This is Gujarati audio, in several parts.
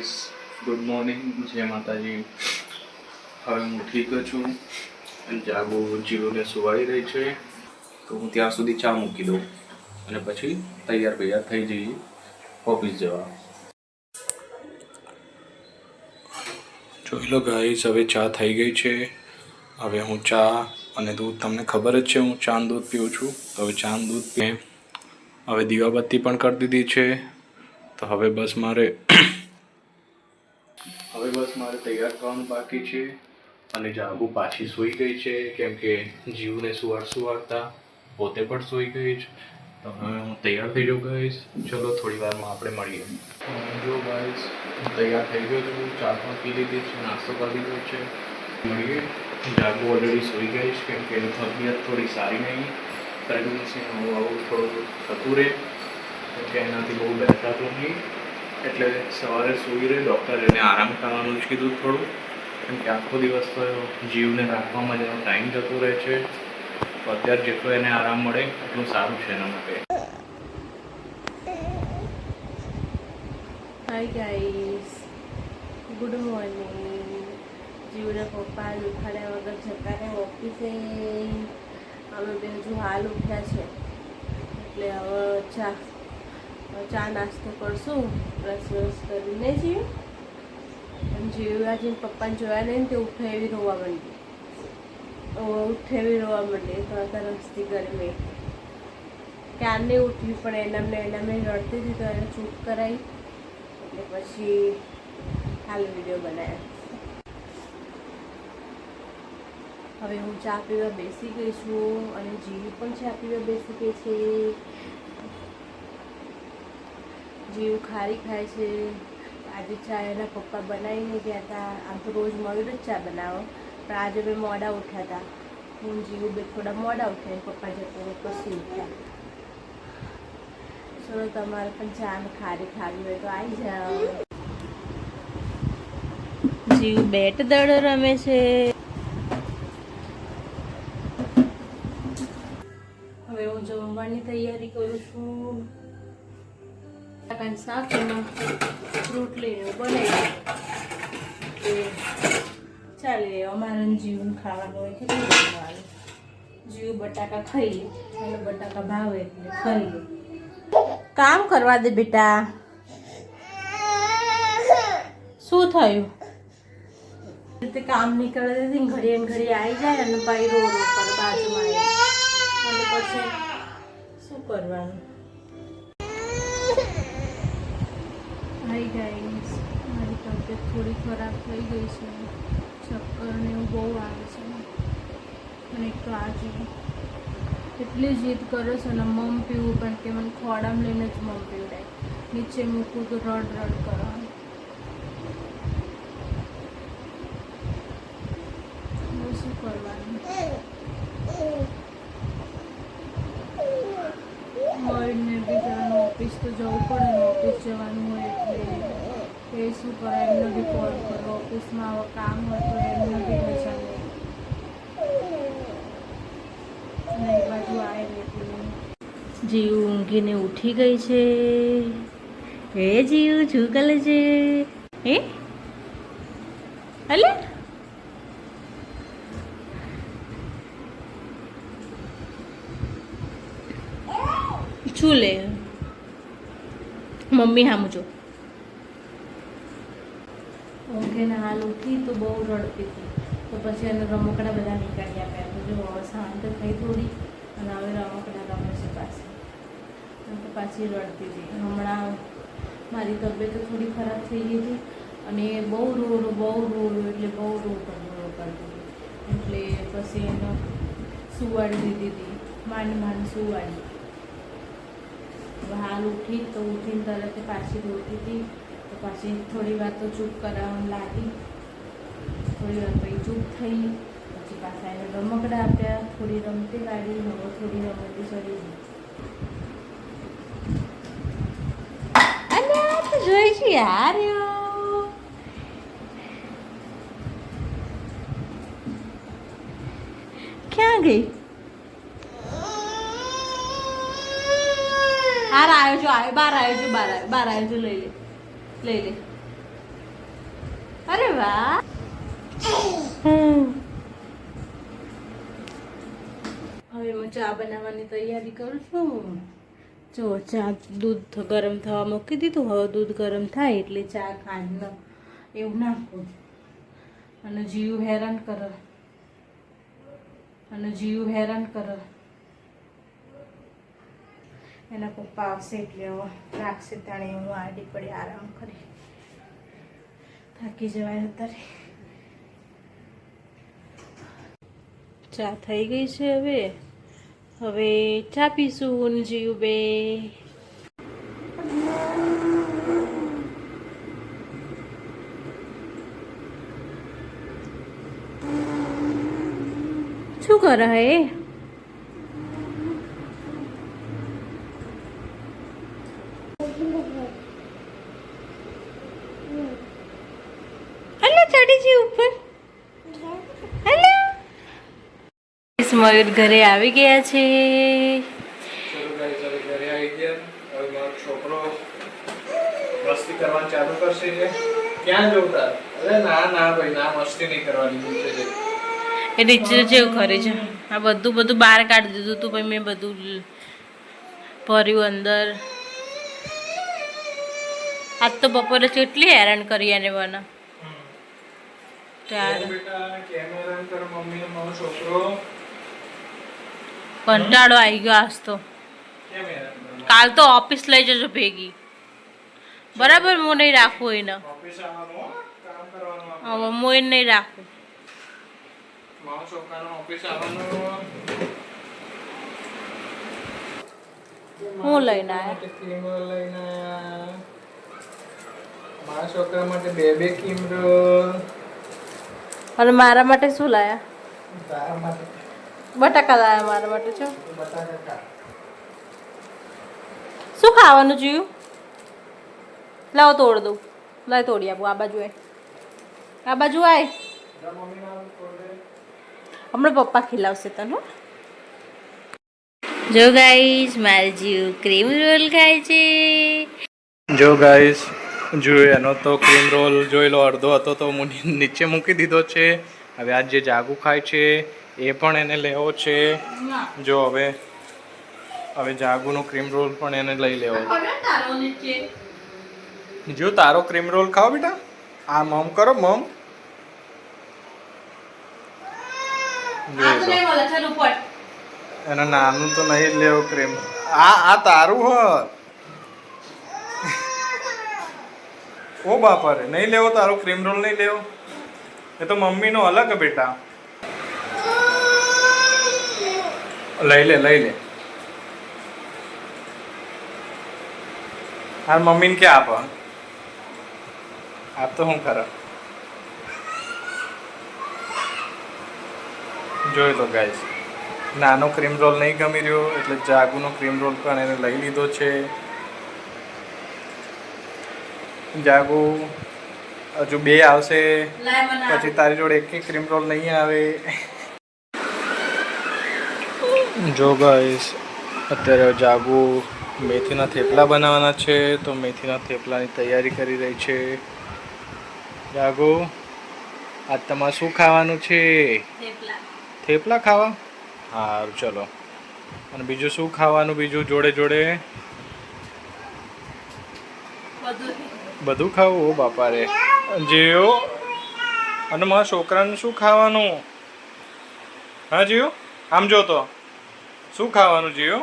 ગાઈસ, ગુડ મોર્નિંગ, જય માતાજી. હવે હું ઠીક છું અને જાગો જીવને સુવાઈ રહી છે, તો હું ત્યાં સુધી ચા મૂકી દઉં અને પછી તૈયાર થઈ જઈએ ઓફિસ જવા. જોઈ લો ગાઈસ, હવે ચા થઈ ગઈ છે. હવે હું ચા અને દૂધ, તમને ખબર જ છે હું ચા અને દૂધ પીઉં છું, તો હવે ચા અને દૂધ પીએ. હવે દીવાબત્તી પણ કરી દીધી છે, તો હવે બસ મારે તૈયાર થવાનું બાકી છે. અને જાગુ પાછી સૂઈ ગઈ છે, કેમ કે જીવને સુવાડતા પોતે પણ સૂઈ ગઈ છે. તો હવે હું તૈયાર થઈ જાઉં ગાઈસ. ચલો થોડી વારમાં આપણે મળીએ. જો ગાઈસ, હું તૈયાર થઈ ગયો છું, ચા પણ પી લીધી છે, નાસ્તો કરી લીધો છે. મળીએ. જાગુ ઓલરેડી સૂઈ ગઈ છે, કેમ કે એની તબિયત થોડી સારી નહીં. પ્રેગ્નન્સીમાં આવું થોડું થતું રહે, કેમ કે એનાથી બહુ બેઠાતું નહીં, એટલે સવારે સૂઈ રહે. ડૉક્ટરે એને આરામ કરવાનું જ કીધું થોડું, કેમ કે આખો દિવસ તો જીવને રાખવામાં જેનો ટાઈમ જતો રહે છે. તો અત્યારે જેટલો એને આરામ મળે એટલું સારું છે એના માટે. Hi guys, good morning. જીવના પપ્પા ઉઠાડ્યા વગર જતા રહે ઓફિસે. અમે બે હજુ હાલ ઉઠ્યા છે, એટલે હવે ચા નાસ્તો કરશું. બ્રશ કરીને જીવ આજે પપ્પાને જોયા નહીં તે ઉઠે એવી રોવા માંડી. તો અત્યારે રસ્તી ગરમી ક્યારની ઉઠવી, પણ એનામે રડતી હતી તો એને ચૂપ કરાવી, એટલે પછી હાલ વિડીયો બનાવ્યા. હવે હું ચા પીવા બેસી ગઈ છું અને જીવ પણ ચા પીવા બેસી ગઈ છે. જીવ ખારી ખાય છે. આજે ચા એના પપ્પા બનાવીને ગયા હતા. આમ તો રોજ મળ્યું જ ચા બનાવો, પણ આજે બે મોડા ઉઠ્યા હતા. હું જીવ બે થોડા મોડા ઉઠ્યા, પપ્પા જતા પછી ઉઠ્યા. ચલો તમારે પણ ચા ને ખારી ખાવી હોય તો આવી જાઓ. જીવ બેટ દડો રમે છે. હવે હું જમવાની તૈયારી કરું છું. શાક રોટલી બનાવી ચાલે. અમારે જીવ ખાવાનું હોય કે નહીં બનાવવાનું. જીવ બટાકા ખાઈ લે, અને બટાકા ભાવે એટલે ખાઈ લે. કામ કરવા દે બેટા. શું થયું? રીતે કામ નહીં કરે ઘડીએ ઘડી આવી જાય અને પાઈ રો પર બાજુમાં અને પછી શું કરવાનું? હાય ગાઈસ, મારી તબિયત થોડી ખરાબ થઈ ગઈ છે. ચક્કર ને એવું બહુ આવે છે. અને એક તો આજે એટલી જીદ કરે છે ને મમ પીવું, પણ કે મને ખોડામાં લઈને જ મમ પીવડાય. નીચે મૂકું તો રડ કરવાનું. શું કરવાનું? મળીને બી જવાનું, ઓફિસ તો જવું પડે ને. ઓફિસ જવાનું હોય એટલે એ શું કરે, એમને બી કોલ કરો. ઓફિસમાં આવા કામ હોય તો એમને બી રજા નહીં. અને એ બાજુ આવે એટલે જીવ ઊંઘીને ઉઠી ગઈ છે. હે જીવ, શું કરે છે? હે હલે શું લે? મમ્મી હામું જો. ઊંઘીને હાલ ઉઠી તો બહુ રડતી હતી, તો પછી એને રમકડા બધા નીકાળી આપ્યા. તો જો હવે શાંત થઈ થોડી, અને હવે રમકડા રમે છે પાછી. તો પાછી રડતી હતી. હમણાં મારી તબિયત થોડી ખરાબ થઈ ગઈ હતી અને બહુ રોડ એટલે બહુ કરતી હતી. એટલે પછી એને સુવાડી દીધી હતી, માંડ સુવાડી. હાલ ઉઠી તો ઉઠીને તરત પાછી રોતી હતી. તો પાછી થોડી વાર તો ચૂપ કરાવવાનું લાગી. થોડી વાર પછી ચૂપ થઈ, પછી પાછા એને રમકડા આપ્યા. થોડી રમતી વાળી, હવે થોડી રમતી ચડી ગઈ. જોઈ છે યાર, ક્યાં ગઈ? હાર આવ્યો છો, બહાર આવ્યો છો, લઈ લે. અરે વાહ. હવે હું ચા બનાવવાની તૈયારી કરું છું. જો ચા દૂધ ગરમ થવા મૂકી દીધું. હવે દૂધ ગરમ થાય એટલે ચા ખાંડ એવું નાખું. અને જીવ હેરાન કરે. એના પપ્પા આવશે એટલે હવે રાખશે તાણે હું આડી પડી આરામ કરી. થાકી જવાય અત્યારે. ચા થઈ ગઈ છે. હવે ચા પીશું જીવ બે. શું કરે હે? અલા ચડી જી ઉપર. અલા મયુર ઘરે આવી ગયા છે. ઘરે આવી ગયા. હવે મારો છોકરો મસ્તી કરવાનું ચાલુ કરશે છે. ક્યાં જોતા? અરે ના ભાઈ ના, મસ્તી નહીં કરવાની. નીચે એ નીચે જેવું કરે છે. આ બધું બહાર કાઢી દીધું તું. પછી મેં બધું ભર્યું અંદર. આજ તો બપોરે કેટલી હેરાન કરી એને મને. કંટાળો આવી ગયો આજ તો. કાલ તો ઓફિસ લઈ જજો ભેગી. બરાબર? હું નહીં રાખું એને. હવે હું એને નહીં રાખું. હું લઈને આવ્યા. મારા છોકરા માટે બે ક્રીમ રોલ. અને મારા માટે શું લાયા? તારા માટે બટાકા લાયા. મારા માટે છો બટાકા ખા. શું ખાવાનું જોયું? લાવો તોડ દઉં. લાવ તોડી આપું. આ બાજુ આય. આ બાજુ આય. હમણાં પપ્પા ખીલાવશે તને. જો ગાઈસ મારી જીવ ક્રીમ રોલ ખાય છે. જો ગાઈસ જોયું એનો તો ક્રીમ રોલ જોઈ લો. અડધો હતો તો નીચે મૂકી દીધો છે. હવે આજ જે જાગુ ખાય છે એ પણ એને લેવો છે. જો હવે જાગુનો ક્રીમ રોલ પણ એને લઈ લેવો. જો તારો ક્રીમ રોલ ખાઓ બેટા. આ મમ કરો મમ. એના નાનું તો નહીં લેવું ક્રીમ. આ તારું હ. ઓ બાપા રે, નહીં લેવો તારો ક્રીમ રોલ? નહીં લેવો? એ તો મમ્મીનો અલગ બેટા. લઈ લે. હા મમ્મીને ક્યાં આપ તો હું ખરા. જોઈ લો ગાઈસ, નાનો ક્રીમ રોલ નહીં ગમી રહ્યો એટલે જાગુનો ક્રીમ રોલ પણ એને લઈ લીધો છે. જાગુ હજુ બે આવશે પછી તારી જોડે એક ક્રીમ રોલ નહીં આવે. જો ગાઈસ અત્યારે જાગુ મેથીના થેપલા બનાવવાના છે તો મેથીના થેપલાની તૈયારી કરી રહી છે. જાગુ આજ તમારે શું ખાવાનું છે? થેપલા ખાવા? સારું ચલો. અને બીજું શું ખાવાનું? બીજું જોડે બધું ખાવું? ઓ બાપા રે જીઓ. અને મારા છોકરાને શું ખાવાનું? હા જીઓ, આમ જો તો શું ખાવાનું જીઓ?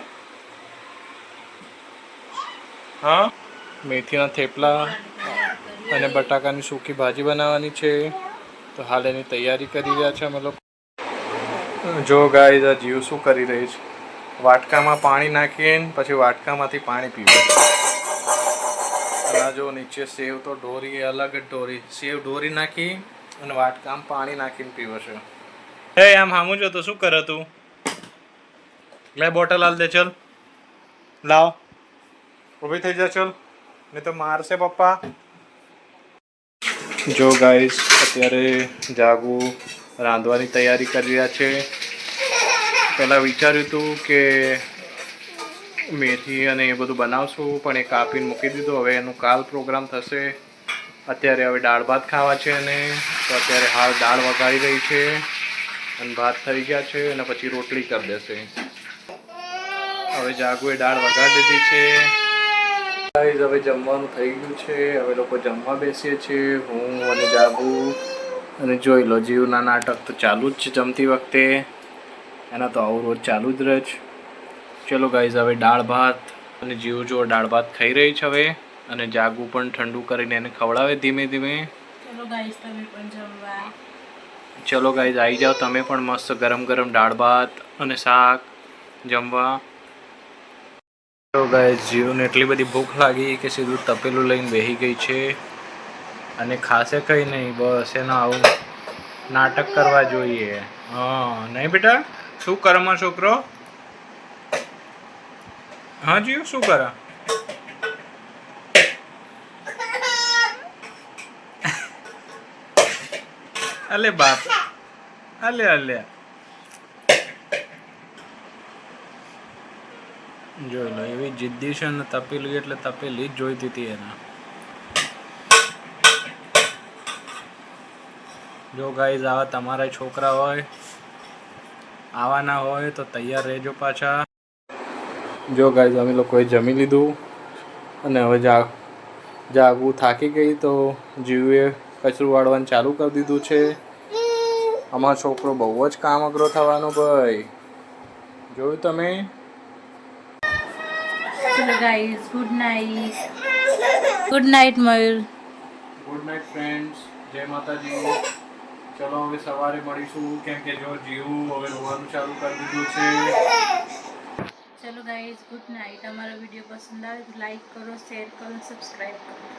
હા, મેથીના થેપલા અને બટાકાની સૂકી ભાજી બનાવવાની છે તો હાલ એની તૈયારી કરી રહ્યા છે અમે લોકો. જો ગાઈસ આ જીવ શું કરી રહી છે? વાટકામાં પાણી નાખીને પછી વાટકામાંથી પાણી પીવે. આ જો નીચે સેવ તો ઢોરી, અલગ જ ઢોરી. સેવ ઢોરી નાખી અને વાટકામાં પાણી નાખીને પીવે છે. હે આમ હામું જો તો શું કરે તું? લે બોટલ હાલ દે. ચલ લાવ, ઊભી થઈ જા. ચલ નહીં તો મારશે પપ્પા. જો ગાઈસ અત્યારે જાગુ રાંધવાની તૈયારી કરી રહ્યા છે. પહેલાં વિચાર્યું હતું કે મેથી અને એ બધું બનાવશું પણ એ કાપીને મૂકી દીધું. હવે એનું કાલ પ્રોગ્રામ થશે. અત્યારે હવે દાળ ભાત ખાવા છે અને તો અત્યારે હાલ દાળ વઘારી રહી છે અને ભાત થઈ ગયા છે અને પછી રોટલી કરી દેશે. હવે જાગુએ દાળ વઘારી દીધી છે. ગાઈઝ હવે જમવાનું થઈ ગયું છે. હવે લોકો જમવા બેસીએ છીએ, હું અને જાગુ. અને જોઈ લો, જીવના નાટક તો ચાલુ જ છે જમતી વખતે. એના તો આવું રોજ ચાલુ જ રહે છે. ચલો ગાઈઝ, હવે દાળ ભાત અને જીવ જો દાળ ભાત ખાઈ રહી છે હવે. અને જાગુ પણ ઠંડુ કરીને એને ખવડાવે ધીમે ધીમે. ચલો ગાઈસ, તમે પણ જમવા. ચલો ગાઈઝ, આવી જાઓ તમે પણ મસ્ત ગરમ ગરમ દાળ ભાત અને શાક જમવા. તો ગાઈઝ, જીવને એટલી બધી ભૂખ લાગી કે સીધું તપેલું લઈને બેસી ગઈ છે અને ખાશે કંઈ નહીં, બસ એને આવું નાટક કરવા જોઈએ. હા નહીં બેટા, શું કરે મારો છોકરો? હા જીવ, શું કરે? અલે બાપ, અલે અલે. જોઈ લો, એવી જિદ્દી છે ને, તપેલી એટલે તપેલી જ જોઈતી હતી એને. જો ગાઈઝ, આવા તમારા છોકરા હોય, આવાના હોય તો તૈયાર રહેજો પાછા. જો ગાઈઝ, અમે લોકોએ જમી લીધું અને હવે જાગવું થાકી ગઈ તો જીવે કચરું વાળવાનું ચાલુ કરી દીધું છે. અમારો છોકરો બહુ જ કામ અઘરો થવાનો ભાઈ, જોયું તમે? ચલો guys, good night. Good night Mayur. Good night friends, જય માતાજી. ચલો હવે સવારે મળીશું, કેમ કે જો જીવું હવે રોવાનું ચાલુ કરી દીધું છે. ચલો ગાઈસ, ગુડ નાઇટ. અમારો વિડીયો પસંદ આવે તો લાઈક કરો, શેર કરો, સબસ્ક્રાઈબ કરો.